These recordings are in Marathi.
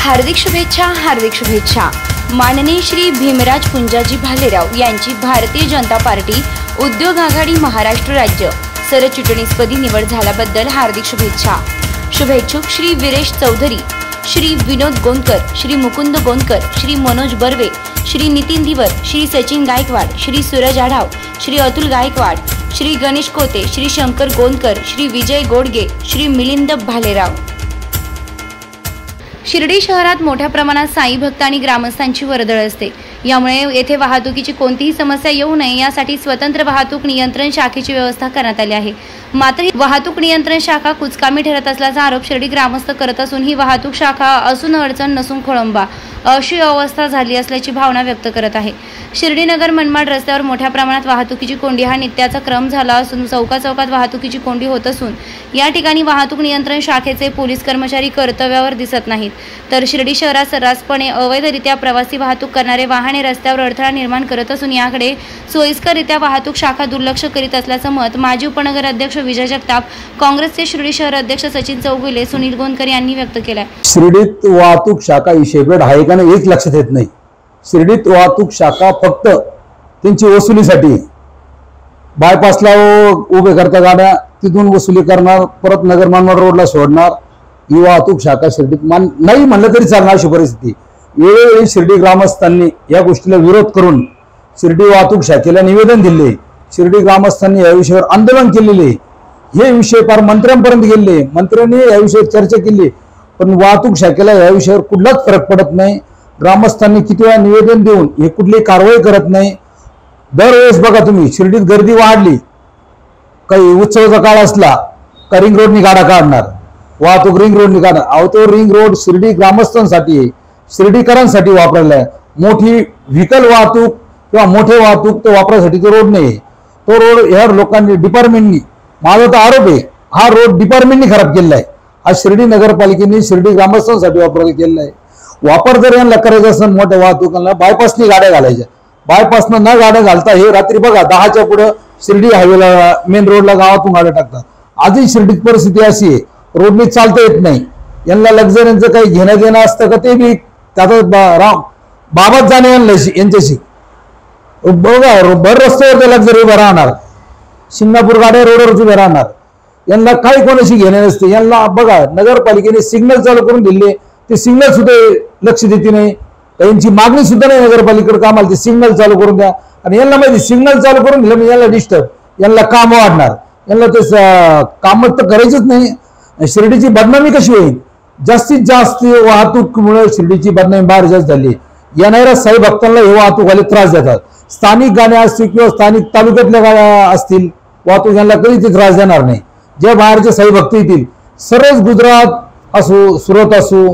हार्दिक शुभेच्छा। माननीय श्री भीमराज पुंजाजी भालेराव यांची भारतीय जनता पार्टी उद्योग आघाडी महाराष्ट्र राज्य सरचिटणीसपदी निवड झाल्याबद्दल हार्दिक शुभेच्छा। शुभेच्छुक श्री वीरेश चौधरी, श्री विनोद गोंदकर, श्री मुकुंद गोंदकर, श्री मनोज बर्वे, श्री नितीन दिवर, श्री सचिन गायकवाड, श्री सूरज आढाव, श्री अतुल गायकवाड, श्री गणेश कोते, श्री शंकर गोंदकर, श्री विजय गोडगे, श्री मिलिंद भालेराव। शिर्डी शहरात मोठ्या प्रमाणात साई भक्त आणि ग्रामस्थांची वर्दळ असते। यामुळे येथे वाहतुकीची कोणतीही समस्या येऊ नये यासाठी स्वतंत्र वाहतूक नियंत्रण शाखेची व्यवस्था करण्यात आली आहे। मात्र वाहतूक नियंत्रण शाखा कुचकामी ठरत असल्याचा आरोप शिर्डी ग्रामस्थ करत असून ही वाहतूक शाखा असून अडचण नसून खोळंबा अशी अवस्था झाली असल्याची भावना व्यक्त करत आहे। शिर्डी नगर मनमाड रस्त्यावर मोठ्या प्रमाणात वाहतुकीची कोंडी हा नित्याचा क्रम झाला असून चौकात वाहतुकीची कोंडी होत असून या ठिकाणी वाहतूक नियंत्रण शाखेचे पोलीस कर्मचारी कर्तव्यावर दिसत नाहीत, तर शिर्डी शहरात सर्रासपणे अवैधरित्या प्रवासी वाहतूक करणारे वाहने रस्त्यावर अडथळा निर्माण करत असून याकडे सोयीस्कररित्या वाहतूक शाखा दुर्लक्ष करीत असल्याचं मत माजी उपनगर अध्यक्ष विजय जगताप, काँग्रेसचे शिर्डी शहर अध्यक्ष सचिन चौगुले, सुनील गोंदकर यांनी व्यक्त केलाय। शिर्डीत वाहतूक शाखा ही सेपरेट आहे का नाही हेच लक्षात येत नाही। शिर्डीत वाहतूक शाखा फक्त त्यांची वसुलीसाठी बायपासला उभे करता गाड्या तिथून वसुली करणार, परत नगर मनमाड रोडला सोडणार, ही वाहतूक शाखा शिर्डीत नाही म्हणलं तरी चालणार अशी परिस्थिती। वेळोवेळी शिर्डी ग्रामस्थांनी या गोष्टीला विरोध करून शिर्डी वाहतूक शाखेला निवेदन दिले। शिर्डी ग्रामस्थांनी या विषयावर आंदोलन केलेले, हे विषय फार मंत्र्यांपर्यंत गेले, मंत्र्यांनी या विषयावर चर्चा केली, पण वाहतूक शाखेला या विषयावर कुठलाच फरक पडत नाही। ग्रामस्थांनी किती वेळा निवेदन देऊन हे कुठली कारवाई करत नाही। दरवेळेस बघा तुम्ही शिर्डीत गर्दी वाढली, काही उत्सवाचा काळ असला का रिंग रोडनी गाडा काढणार, वाहतूक रिंग रोडनी काढणार। अहो तो रिंग रोड शिर्डी ग्रामस्थांसाठी आहे, शिर्डीकरांसाठी वापरला आहे। मोठी व्हेकल वाहतूक किंवा मोठे वाहतूक तो वापरासाठी तो रोड नाही। तो रोड ह्या लोकांनी डिपार्टमेंटनी, माझा तर आरोप आहे, हा रोड डिपार्टमेंटनी खराब केलेला आहे। हा शिर्डी नगरपालिकेने शिर्डी ग्रामस्थांसाठी वापरायला केलेला आहे। वापर जर यांना करायचा असेल मोठ्या वाहतुकांना बायपासनी गाड्या घालायच्या, बायपासनं न गाड्या घालता हे रात्री बघा 10च्या पुढे शिर्डी हायवेला मेन रोडला गावातून गाड्या टाकतात। आजही शिर्डीत परिस्थिती अशी आहे, रोडनी चालता येत नाही। यांना लक्झरीचं काही घेणं देणं असतं का ते बी त्याचा बाबाच जाणे यांच्याशी बघा। भर रस्त्यावर लक्झरी उभं राहणार, सिंगापूर गाड्या रोडवरच उभे राहणार, यांना काही कोणाशी घेणे नसते। यांना बघा नगरपालिकेने सिग्नल चालू करून दिले, ते सिग्नल सुद्धा लक्ष देते नाही, त्यांची मागणी सुद्धा नाही नगरपालिकेकडे कामाला ते सिग्नल चालू करून द्या। आणि यांना माहिती सिग्नल चालू करून दिलं म्हणजे यांना डिस्टर्ब, यांना काम वाढणार, यांना ते काम तर करायचंच नाही। शिर्डीची बदनामी कशी होईल? जास्तीत जास्त वाहतूकमुळे शिर्डीची बदनामी बाहेर जास्त झाली। येणाऱ्या साई भक्तांना हे वाहतूकवाले त्रास देतात। स्थानिक गाड्या असतील किंवा स्थानिक तालुक्यातल्या गाड्या असतील, वाहतूक यांना कधी ते त्रास देणार नाही। जे बाहेरचे साई भक्त येतील, सरळ गुजरात असो, सुरत असो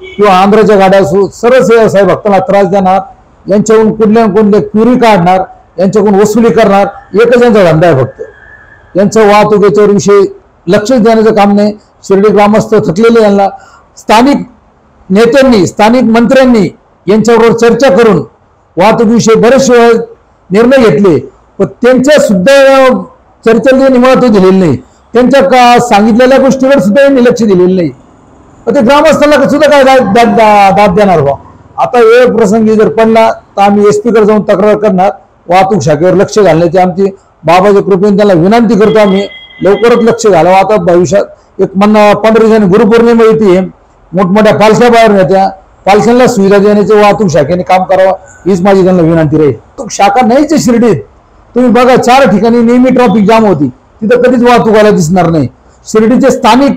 किंवा आंध्राच्या गाड्या असो, सरळ साई भक्तांना त्रास देणार, यांच्याकडून कुठल्या क्युरी काढणार, यांच्याकडून वसुली करणार, एकच यांचा धंदा आहे फक्त। यांचं वाहतुकीच्या विषयी लक्ष देण्याचं काम नाही। शिर्डी ग्रामस्थ थकलेले, यांना स्थानिक नेत्यांनी, स्थानिक मंत्र्यांनी यांच्याबरोबर चर्चा करून वाहतुकीविषयी बरेचसे निर्णय घेतले, पण त्यांच्या सुद्धा चर्चेला महत्त्व दिलेलं नाही। त्यांच्या सांगितलेल्या गोष्टीवर सुद्धा यांनी लक्ष दिलेलं नाही। ते ग्रामस्थांना सुद्धा काय दाद देणार बा? आता वेळ प्रसंगी जर पडला तर आम्ही SP कडे जाऊन तक्रार करणार, वाहतूक शाखेवर लक्ष घालण्याची आमची बाबाच्या कृपेने त्यांना विनंती करतो। आम्ही लवकरच लक्ष घालावं। आता भविष्यात एक 15 दिवसांनी गुरुपौर्णिमा येते, मोठमोठ्या पालख्या बाहेर नेत्या, पालख्यांना सुविधा देण्याचे वाहतूक शाखेने काम करावं हीच माझी त्यांना विनंती राहील। तो शाखा नाहीच शिर्डीत, तुम्ही बघा 4 ठिकाणी नेहमी ट्रॅफिक जाम होती, तिथं कधीच वाहतूकवाला दिसणार नाही। शिर्डीचे स्थानिक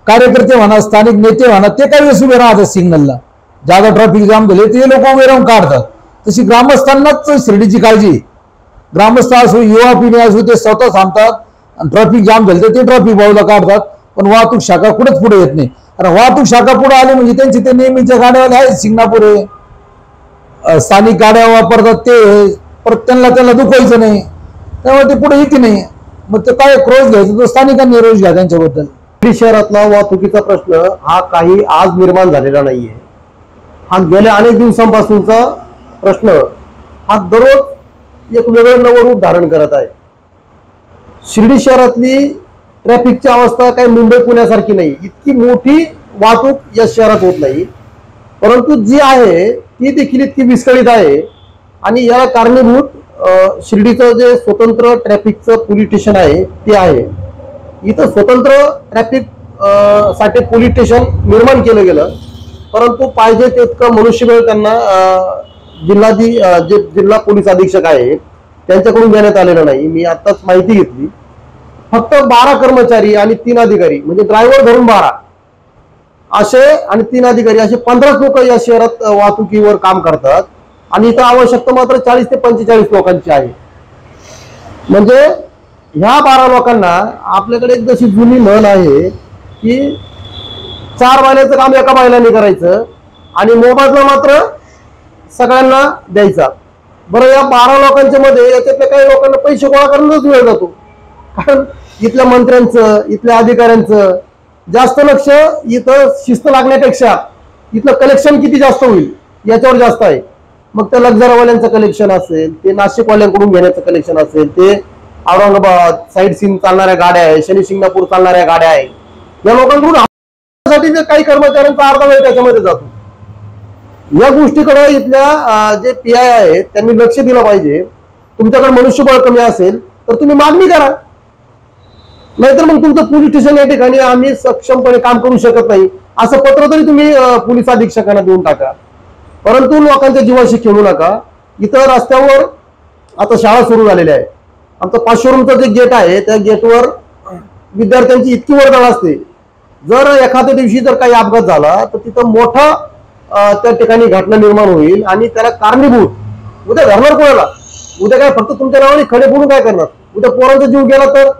कार्यकर्ते म्हणा, स्थानिक नेते म्हणा, ते काही वेळेस उभे राहतात सिग्नलला, ज्यादा ट्रॅफिक जाम झाले ते लोक उभे राहून काढतात। तशी ग्रामस्थांनाच शिर्डीची काळजी, ग्रामस्थ असो युवा पिढी असो ते स्वतः थांबतात आणि ट्रॅफिक जाम झाले तर ते ट्रॅफिक बाजूला काढतात, पण वाहतूक शाखा कुठेच पुढे येत नाही। कारण वाहतूक शाखा पुढे आली म्हणजे त्यांची ते नेहमीच्या गाड्यावाले आहेत, सिंगापूर आहे, स्थानिक गाड्या वापरतात ते, परत त्यांना दुखवायचं नाही, त्यामुळे ते पुढे येते नाही। मग ते काय रोज घ्यायचं, तो स्थानिकांनी रोज घ्या त्यांच्याबद्दल। शिर्डी शहरातला वाहतुकीचा प्रश्न हा काही आज निर्माण झालेला नाहीये, हा गेल्या अनेक दिवसांपासूनचा प्रश्न हा दररोज एक वेगळं नवं रूप धारण करत आहे। शिर्डी शहरातली ट्रॅफिकची अवस्था काही मुंबई पुण्यासारखी नाही, इतकी मोठी वाहतूक या शहरात होत नाही। परंतु जी आहे ती देखील इतकी विस्कळीत आहे आणि याला कारणीभूत शिर्डीचं जे स्वतंत्र ट्रॅफिकचं पोलीस स्टेशन आहे ते आहे. इथं स्वतंत्र ट्रॅफिक साठी पोलीस स्टेशन निर्माण केलं गेलं, परंतु पाहिजे तितकं मनुष्यबळ त्यांना जे जिल्हा पोलीस अधीक्षक आहेत त्यांच्याकडून देण्यात आलेलं नाही. मी आताच माहिती घेतली, फक्त 12 कर्मचारी आणि 3 अधिकारी म्हणजे ड्रायव्हर धरून 12 असे आणि 3 अधिकारी असे 15 लोक या शहरात वाहतुकीवर काम करतात आणि इथं आवश्यकता मात्र 40 ते 45 लोकांची आहे. म्हणजे ह्या 12 लोकांना आपल्याकडे एक जशी जुनी म्हण आहे की 4 बायलाचं काम एका बायलाने करायचं आणि मोबदला मात्र सगळ्यांना द्यायचा. बरं, या 12 लोकांच्या मध्ये याच्यातल्या काही लोकांना पैसे गोळा करण्याचाच वेळ जातो, कारण इथल्या मंत्र्यांचं इथल्या अधिकाऱ्यांचं जास्त लक्ष इथं शिस्त लागण्यापेक्षा इथलं कलेक्शन किती जास्त होईल याच्यावर जास्त आहे. मग त्या लक्झरवाल्यांचं कलेक्शन असेल, ते नाशिकवाल्यांकडून घेण्याचं कलेक्शन असेल, ते औरंगाबाद साईड सीन चालणाऱ्या गाड्या आहे, शनी शिंगणापूर चालणाऱ्या गाड्या आहे, या लोकांकडून काही कर्मचाऱ्यांचा अर्धा वेळ त्याच्यामध्ये जातो. या गोष्टीकडे इथल्या जे PI आहेत त्यांनी लक्ष दिलं पाहिजे. तुमच्याकडे मनुष्यबळ कमी असेल तर तुम्ही मागणी करा, नाहीतर मग तुमचं पोलीस स्टेशन या ठिकाणी आम्ही सक्षमपणे काम करू शकत नाही असं पत्र तरी तुम्ही पोलीस अधीक्षकांना देऊन टाका. परंतु लोकांच्या जीवाशी खेळू नका. इथं रस्त्यावर आता शाळा सुरू झालेल्या आहे. आमचं 500 रूमचं जे गेट आहे त्या गेटवर विद्यार्थ्यांची इतकी वर्दळ असते, जर एखाद्या दिवशी जर काही अपघात झाला तर तिथं मोठा त्या ठिकाणी घटना निर्माण होईल आणि त्याला कारणीभूत उद्या धरणार कोणाला? उद्या काय फक्त तुमच्या नावाने खडे फोडून काय करणार? उद्या पोरांचा जीव गेला तर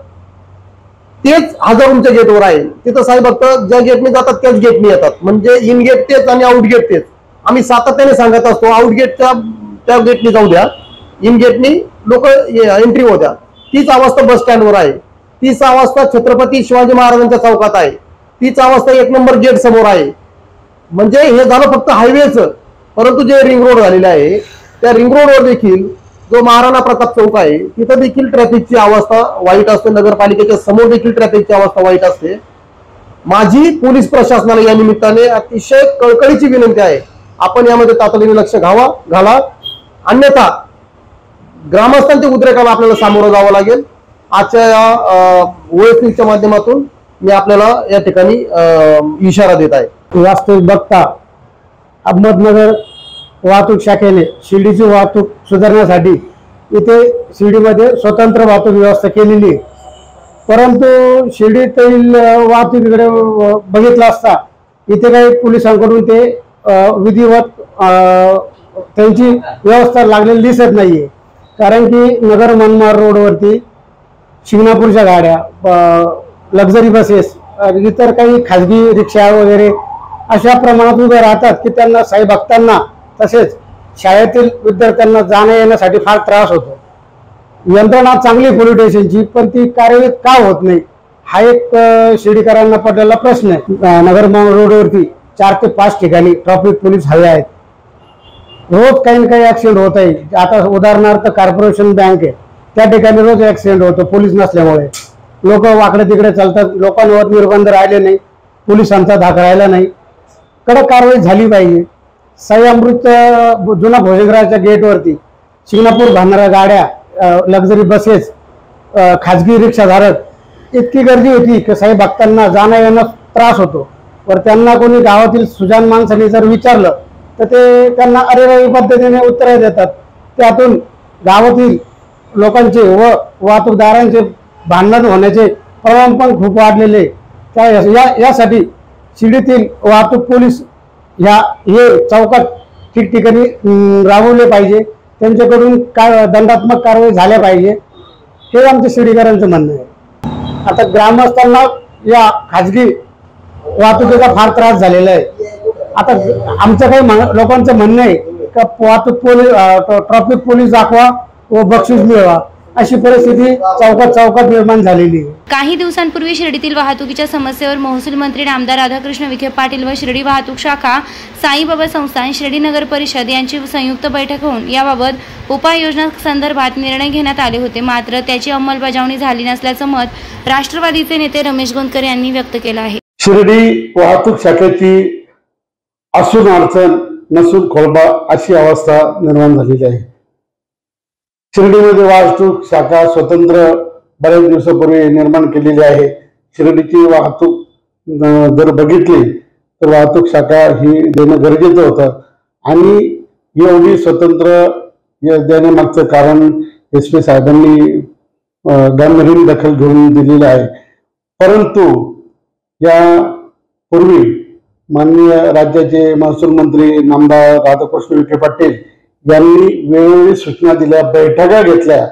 तेच 1000 रूमच्या गेटवर आहे. तिथं साहेब फक्त ज्या गेटने जातात त्याच गेटने येतात, म्हणजे इन गेट तेच आणि आउट गेट तेच. आम्ही सातत्याने सांगत असतो आउट गेटच्या त्या गेटने जाऊ द्या, इन गेटने लोक एंट्री होत्या. तीच अवस्था बस स्टँडवर आहे, तीच अवस्था छत्रपती शिवाजी महाराजांच्या चौकात आहे, तीच अवस्था 1 नंबर गेट समोर आहे. म्हणजे हे झालं फक्त हायवेचं, परंतु जे रिंग रोड झालेले आहे त्या रिंग रोडवर देखील जो महाराणा प्रताप चौक आहे तिथं देखील ट्रॅफिकची अवस्था वाईट असते. नगरपालिकेच्या समोर देखील ट्रॅफिकची अवस्था वाईट असते. माझी पोलीस प्रशासनाला या निमित्ताने अतिशय कळकळीची विनंती आहे, आपण यामध्ये तातडीने लक्ष घाला, अन्यथा ग्रामस्थांच्या उद्रेकाला आपल्याला सामोरं जावं लागेल. आजच्या या ओएसपीच्या माध्यमातून मी आपल्याला या ठिकाणी इशारा देत आहे. वास्तविक बघता अहमदनगर वाहतूक शाखेने शिर्डीची वाहतूक सुधारण्यासाठी इथे शिर्डीमध्ये स्वतंत्र वाहतूक व्यवस्था केलेली आहे. परंतु शिर्डीतील वाहतुकीकडे बघितलं असता इथे काही पोलिसांकडून ते विधिवत त्यांची व्यवस्था लागलेली दिसत नाहीये. कारण की नगर मनमाड रोडवरती शिंगणापूरच्या गाड्या, लक्झरी बसेस, इतर काही खाजगी रिक्षा वगैरे अशा प्रमाणात उभे राहतात की त्यांना साई भक्तांना तसेच शाळेतील विद्यार्थ्यांना जाण्या येण्यासाठी फार त्रास होतो. यंत्रणा चांगली पोलीस स्टेशनची, पण ती कार्यरत का होत नाही हा एक शिर्डीकरांना पडलेला प्रश्न आहे. नगर रोडवरती 4 ते 5 ठिकाणी ट्रॅफिक पोलीस हवे आहेत. रोज काही ना काही ऍक्सिडेंट होत आहे. आता उदाहरणार्थ कॉर्पोरेशन बँक आहे, त्या ठिकाणी रोज ऍक्सिडेंट होतो पोलीस नसल्यामुळे. लोक वाकडे तिकडे चालतात, लोकांवर निर्बंध राहिले नाही, पोलिसांचा धाक राहिला नाही. कडक कारवाई झाली पाहिजे. साई अमृत जुना भोजनगृहाच्या गेटवरती शिंगणापूर भांडणाऱ्या गाड्या, लक्झरी बसेस, खाजगी रिक्षाधारक इतकी गर्दी होती की साई भक्तांना जाण्या येण्यास त्रास होतो. वर त्यांना कोणी गावातील सुजान माणसाने जर विचारलं तर ते त्यांना अरेरावी पद्धतीने उत्तर देतात. त्यातून गावातील लोकांचे व वाहतूकदारांचे भांडण होण्याचे प्रमाण पण खूप वाढलेले. यासाठी शिर्डीतील वाहतूक पोलीस हे चौकात ठिकठिकाणी राबवले पाहिजे. त्यांच्याकडून दंडात्मक कारवाई झाल्या पाहिजे, हे आमच्या शिर्डीकरांचं म्हणणं आहे. आता ग्रामस्थांना या खाजगी वाहतुकीचा फार त्रास झालेला आहे. आता आमचं काही लोकांचं म्हणणं आहे का वाहतूक पोलीस, ट्रॅफिक पोलीस दाखवा व बक्षीस मिळवा, अशी परिस्थिती चौकात निर्माण झालेली आहे. काही दिवसांपूर्वी शिर्डीतील वाहतुकीच्या समस्येवर महसूल मंत्री नामदार राधाकृष्ण विखे पाटील व शिर्डी वाहतूक शाखा, साईबाबा संस्थान, शिर्डी नगर परिषद यांची संयुक्त बैठक होऊन याबाबत उपाययोजना संदर्भात निर्णय घेण्यात आले होते. मात्र त्याची अंमलबजावणी झाली नसल्याचं मत राष्ट्रवादीचे नेते रमेश गोंदकर यांनी व्यक्त केलं आहे. शिर्डी वाहतूक शाखेची असून अडचण नसून खोळबा अशी अवस्था निर्माण झालेली आहे. शिर्डीमध्ये वाहतूक शाखा स्वतंत्र बऱ्याच दिवसापूर्वी निर्माण केलेली आहे. शिर्डीची वाहतूक जर बघितली तर वाहतूक शाखा ही देणं गरजेचं होतं आणि एवढी स्वतंत्र देण्यामागचं कारण SP साहेबांनी गांभीर्याने दखल घेऊन दिलेली आहे. परंतु यापूर्वी माननीय राज्याचे महसूल मंत्री नामदार राधाकृष्ण विखे पाटील यांनी वेळोवेळी सूचना दिल्या, बैठका घेतल्या.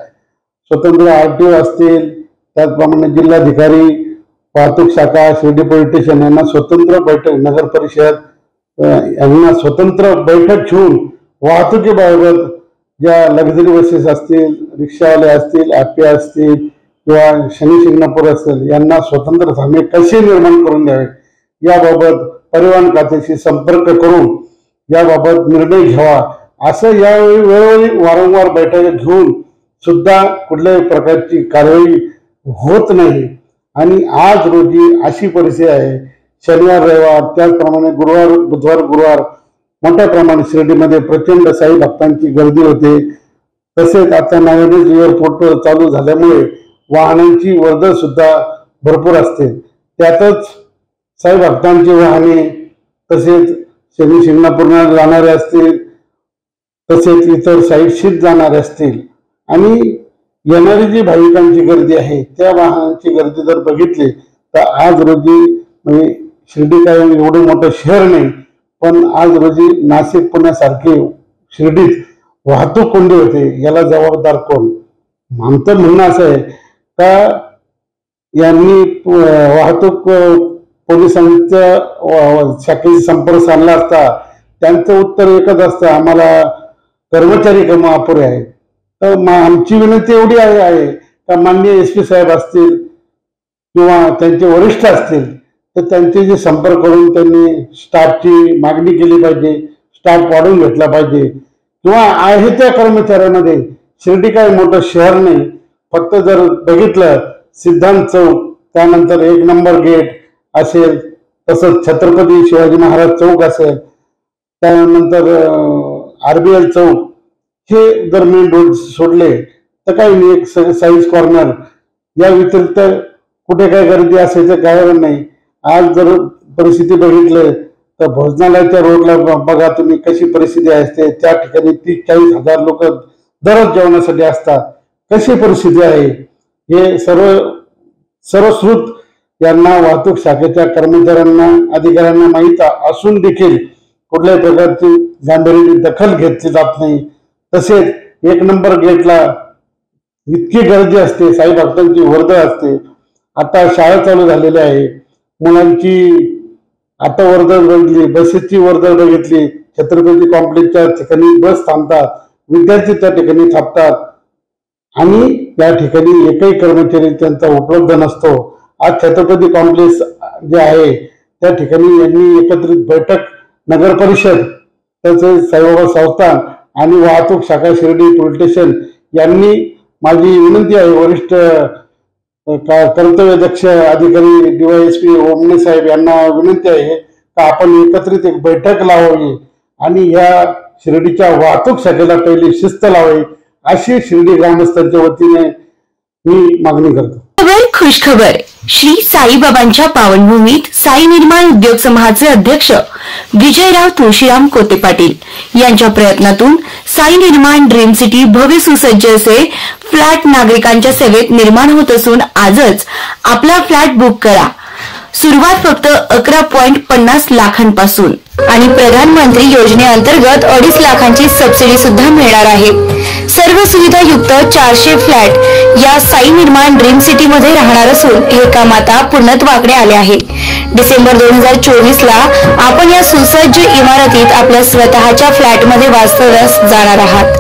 स्वतंत्र RTO असतील, त्याचप्रमाणे जिल्हाधिकारी, वाहतूक शाखा, शिर्डी पोलीस स्टेशन यांना स्वतंत्र बैठक, नगर परिषद यांना स्वतंत्र बैठक घेऊन वाहतुकीबाबत ज्या लक्झरी बसेस असतील, रिक्षावाले असतील, ॲपे असतील किंवा शनी शिंगणापूर असतील यांना स्वतंत्र थांबे कसे निर्माण करून द्यावे याबाबत परिवहन खात्याशी संपर्क करून याबाबत निर्णय घ्यावा, असं यावेळी वेळोवेळी वारंवार बैठका घेऊन सुद्धा कुठल्याही प्रकारची कारवाई होत नाही. आणि आज रोजी अशी परिस्थिती आहे, शनिवार रविवार त्याचप्रमाणे गुरुवार बुधवार गुरुवार मोठ्या प्रमाणात शिर्डीमध्ये प्रचंड साई भक्तांची गर्दी होते. तसेच आता नवीनच एअरपोर्ट चालू झाल्यामुळे वाहनांची वर्दळ सुद्धा भरपूर असते. त्यातच साई भक्तांची वाहने तसेच शनी शिंगणापूरला जाणारे असतील, तसेच इतर साईटशीच जाणारे असतील आणि येणारी जी भाविकांची गर्दी आहे त्या वाहनांची गर्दी जर बघितली तर आज रोजी म्हणजे शिर्डी काय एवढं मोठं शहर नाही, पण आज रोजी नाशिक पुण्यासारखे शिर्डीत वाहतूक कोंडी होते. याला जबाबदार कोण? आमचं म्हणणं असं आहे का यांनी वाहतूक पोलिसांच्या शाखेशी संपर्क साधला असता. त्यांचं उत्तर एकच असतं, आम्हाला कर्मचारी कमी अपुरे आहे. तर आमची विनंती एवढी आहे का माननीय SP साहेब असतील किंवा त्यांचे वरिष्ठ असतील तर त्यांचे संपर्क करून त्यांनी स्टाफची मागणी केली पाहिजे, स्टाफ वाढवून घेतला पाहिजे किंवा आहे त्या कर्मचाऱ्यामध्ये. शिर्डी काय मोठं शहर नाही, फक्त जर बघितलं सिद्धांत चौक, त्यानंतर 1 नंबर गेट असेल, तसंच छत्रपती शिवाजी महाराज चौक असेल, त्यानंतर RBL चौक, हे जर मेन रोड सोडले तर काही नाही, एक साईज कॉर्नर या व्यतिरिक्त कुठे काय गर्दी असायचं काय नाही. आज जर परिस्थिती बघितलं तर भोजनालयाच्या रोडला बघा तुम्ही कशी परिस्थिती असते. त्या ठिकाणी 30-40 हजार लोक दररोज जेवणासाठी असतात. कशी परिस्थिती आहे हे सर्वश्रुत यांना वाहतूक शाखेच्या कर्मचाऱ्यांना अधिकाऱ्यांना माहीत असून देखील कुठल्याही प्रकारची गांभीर्याने दखल घेतली जात नाही. तसेच 1 नंबर गेटला इतकी गर्दी असते, साई भक्तांची वर्दळ असते. आता शाळा चालू झालेली आहे, मुलांची आता वर्दळ बघितली, बसेसची वर्दळ बघितली, छत्रपती कॉम्प्लेक्सच्या ठिकाणी बस थांबतात, विद्यार्थी त्या ठिकाणी थांबतात आणि त्या ठिकाणी एकही कर्मचारी त्यांचा उपलब्ध नसतो. आज छत्रपती कॉम्प्लेक्स जे आहे त्या ठिकाणी यांनी एकत्रित बैठक नगर परिषद तसेच साईबाबा संस्थान आणि वाहतूक शाखा शिर्डी पोलीस स्टेशन यांनी, माझी विनंती आहे वरिष्ठ कर्तव्यदक्ष अधिकारी DYSP ओमने साहेब यांना विनंती आहे का आपण एकत्रित एक बैठक लावावी आणि या शिर्डीच्या वाहतूक शाखेला पहिली शिस्त लावावी, अशी शिर्डी ग्रामस्थांच्या वतीने मी मागणी करतो. खुशखबर, श्री साईबाबांच्या पावनभूमीत साई निर्माण उद्योग समूहाचे अध्यक्ष विजयराव तुळशीराम कोते पाटील यांच्या प्रयत्नातून साई निर्माण ड्रीम सिटी भव्य सुसज्ज असे फ्लॅट नागरिकांच्या सेवेत निर्माण होत असून आजच आपला फ्लॅट बुक करा. सुरुवात फक्त 11.50 लाखांपासून आणि प्रधानमंत्री योजनेअंतर्गत 2.5 लाखांची सबसिडी सुद्धा मिळणार आहे. सर्व सुविधा युक्त 400 फ्लॅट या साई निर्माण ड्रीम सिटी मध्ये राहणार असून हे काम आता पूर्णत्वाकडे आले आहे. डिसेंबर 2024 ला आपण या सुसज्ज इमारतीत आपल्या स्वतःच्या फ्लॅटमध्ये वास्तव्यास जाणार आहात.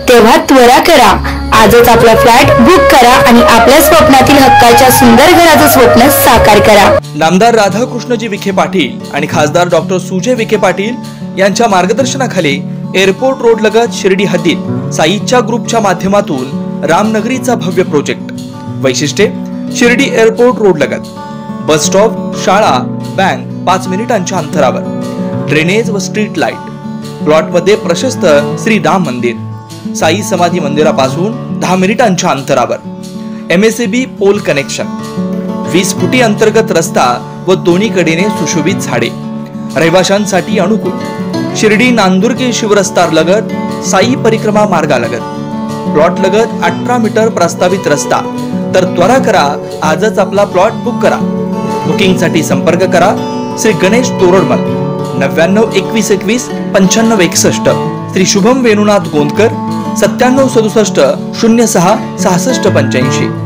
तेव्हा त्वरा करा, आजच आपला फ्लॅट बुक करा आणि आपल्या स्वप्नातील हक्काच्या सुंदर घराचं स्वप्न साकार करा. नामदार राधाकृष्णजी विखे पाटील आणि खासदार डॉक्टर सुजय विखे पाटील यांच्या मार्गदर्शनाखाली एअरपोर्ट रोड लगत शिर्डी हद्दीत साईच्या ग्रुपच्या माध्यमातून रामनगरीचा भव्य प्रोजेक्ट. वैशिष्ट्ये: शिर्डी एअरपोर्ट रोड लगत, बस स्टॉप, शाळा, बँक 5 मिनिटांच्या अंतरावर. ड्रेनेज व स्ट्रीट लाईट। प्लॉटमध्ये प्रशस्त श्री राम मंदिर, साई समाधी मंदिरापासून 10 मिनिटांच्या अंतरावर MSAB पोल कनेक्शन, 20 फुटी अंतर्गत रस्ता व दोन्ही कडेने सुशोभित झाडे, रहिवाशांसाठी अनुकूल। शिर्डी नांदुर्गे शिवरस्तार लगत साई परिक्रमा मार्गालगत प्लॉट लगत 18 मीटर प्रस्तावित रस्ता। तर त्वरा करा, आजच आपला प्लॉट बुक करा। बुकिंग साठी संपर्क करा श्री गणेश तोरडमल 99 21 21 95 61, श्री शुभम वेणुनाथ गोंदकर 97 67 06 66 85।